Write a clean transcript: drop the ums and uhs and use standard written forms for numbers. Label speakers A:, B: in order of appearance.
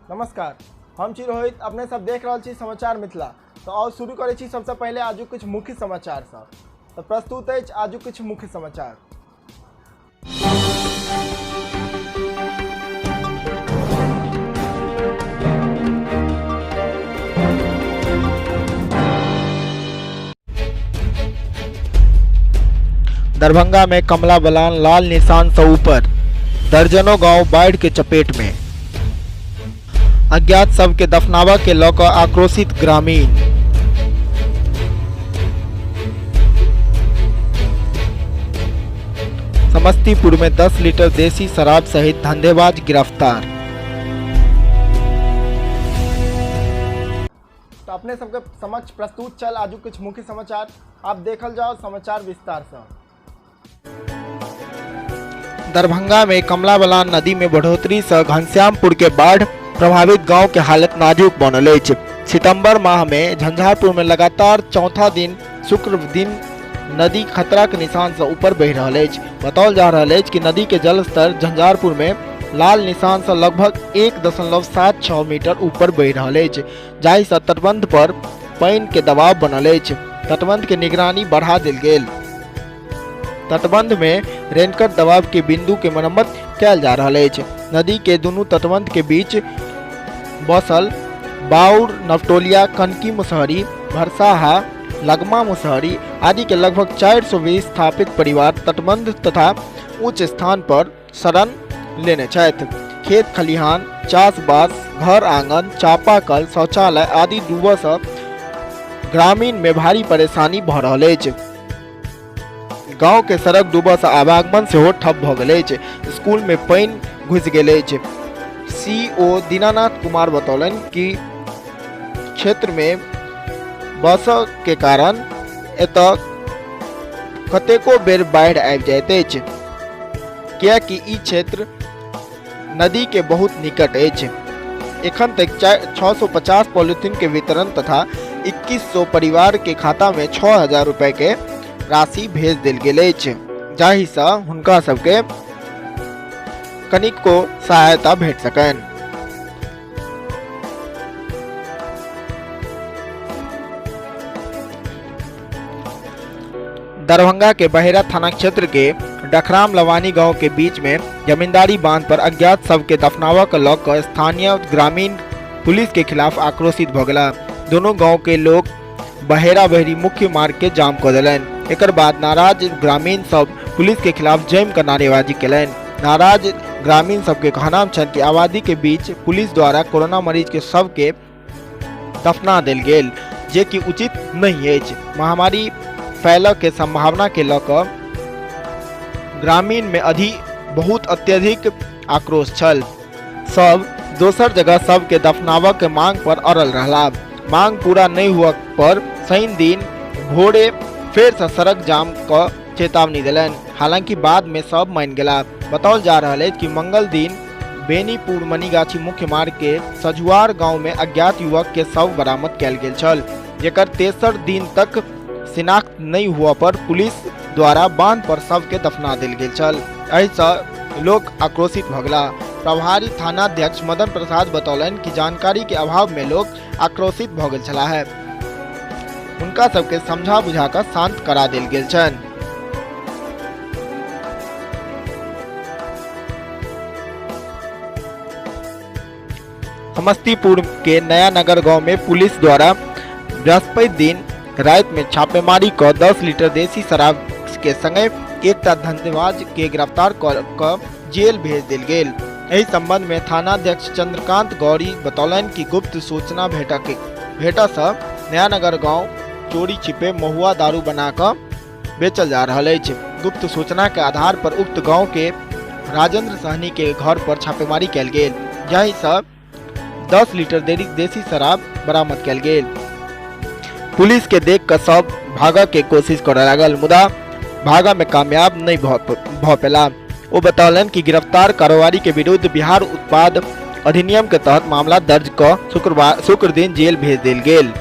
A: नमस्कार, हम छी रोहित। अपने सब देख रहल छी समाचार मिथिला। तो और शुरू करे छी सबसे पहले आजू कुछ मुख्य समाचार सब। तो प्रस्तुत है आजू कुछ मुख्य समाचार। दरभंगा में कमला बलान लाल निशान से ऊपर, दर्जनों गांव बाढ़ के चपेट में। अज्ञात शव के दफनावा के लौकर आक्रोशित ग्रामीण। समस्तीपुर में 10 लीटर देसी शराब सहित धंधेबाज गिरफ्तार। तो अपने सबके समक्ष प्रस्तुत चल आजू कुछ मुख्य समाचार। आप देखल जाओ समाचार विस्तार से। दरभंगा में कमला बलान नदी में बढ़ोतरी से घनश्यामपुर के बाढ़ प्रभावित गांव के हालत नाजुक बनल अछि। सितंबर माह में झंझारपुर में लगातार चौथा दिन शुक्र दिन नदी खतरा के निशान से ऊपर बह रहा है। बताओल जा रहा है कि नदी के जल स्तर झंझारपुर में लाल निशान से लगभग 1.76 मीटर ऊपर बह रहा है, जाहि से तटबंध पर पानी के दबाव बनल अछि। तटबंध के निगरानी बढ़ा देल गेल। तटबंध में रेनकट दबाव के बिंदु के मरम्मत कैल जा रहा है। नदी के दोनों तटबंध के बीच बसल बाउर, नवटोलिया, कनकी मुसहरी, भरसाहा, लगमा मुसहरी आदि के लगभग 420 स्थापित परिवार तटबंध तथा उच्च स्थान पर शरण लेने छथि। खेत खलिहान, चासबास, घर आंगन, चापाकल, शौचालय आदि डूबऽ से ग्रामीण में भारी परेशानी भ रहल अछि। गांव के सड़क डूबऽ से आवागमन सेहो ठप भ गेल अछि। स्कूल में पानी घुस गेल अछि। सीओ दीनानाथ कुमार बतौलन कि क्षेत्र में बस के कारण एतऽ कतेको बेर बाढ़ आबि जाइत अछि, कियाकि ई क्षेत्र नदी के बहुत निकट अछि। एखन तक 650 पॉलिथीन के वितरण तथा 2100 परिवार के खाता में 6000 रुपए के राशि भेज देल गेल अछि, जाहि से हुनका सबके कनिक को सहायता भेट सकैन। दरभंगा के बहेरा थाना क्षेत्र के डखराम लवानी गांव के बीच में जमींदारी बांध पर अज्ञात शव के दफनावा के लऽ कऽ स्थानीय ग्रामीण पुलिस के खिलाफ आक्रोशित भ गेला। दोनों गांव के लोग बहेरा बहरी मुख्य मार्ग के जाम कऽ देलनि। एकर बाद नाराज ग्रामीण सब पुलिस के खिलाफ जम कर नारेबाजी केलनि। नाराज ग्रामीण सबके कहना छनि कि आबादी के बीच पुलिस द्वारा कोरोना मरीज के शव के दफना देल गेल, जे कि उचित नहीं अछि। महामारी फैलऽ के संभावना के लऽ कऽ ग्रामीण में बहुत अत्यधिक आक्रोश छल। सब दोसर जगह शव के दफनावा के मांग पर अड़ल रहला। मांग पूरा नहीं हुआ पर शनि दिन भोरे फिर से सड़क जाम क चेतावनी दिलन। हालांकि बाद में सब मान गेला। बताओल जा रहा है कि मंगल दिन बेनीपुर मनीगाछी मुख्य मार्ग के सजुआर गांव में अज्ञात युवक के शव बरामद कैल गेल छल, जेकर तेसर दिन तक शिनाख्त नहीं हुआ पर पुलिस द्वारा बांध पर शव के दफना देल गेल छल। एहि से लोग आक्रोशित भ गेला। प्रभारी थानाध्यक्ष मदन प्रसाद बतौलन कि जानकारी के अभाव में लोग आक्रोशित भ गेल छला है। उनका सबके समझा बुझा कर शांत करा देल गेल छन। समस्तीपुर के नया नगर गांव में पुलिस द्वारा बृहस्पति दिन रात में छापेमारी कर 10 लीटर देसी शराब के संगे एक धंधेबाज के गिरफ्तार कर जेल भेज दिल गेल। एहि संबंध में थानाध्यक्ष चंद्रकांत गौरी बतौलन कि गुप्त सूचना भेटा से नया नगर गांव चोरी छिपे महुआ दारू बनाकर बेचल जा रहा है। गुप्त सूचना के आधार पर उक्त गांव के राजेंद्र सहनी के घर पर छापेमारी कैल गेल, जाहि से 10 लीटर देसी शराब बरामद कैल गेल। पुलिस के देख कर सब भागा के कोशिश कर लागल, मुदा भागा में कामयाब नहीं भ पेला। वो बतौलन कि गिरफ्तार कारोबारी के विरुद्ध बिहार उत्पाद अधिनियम के तहत मामला दर्ज कर शुक्र दिन जेल भेज दिल गेल।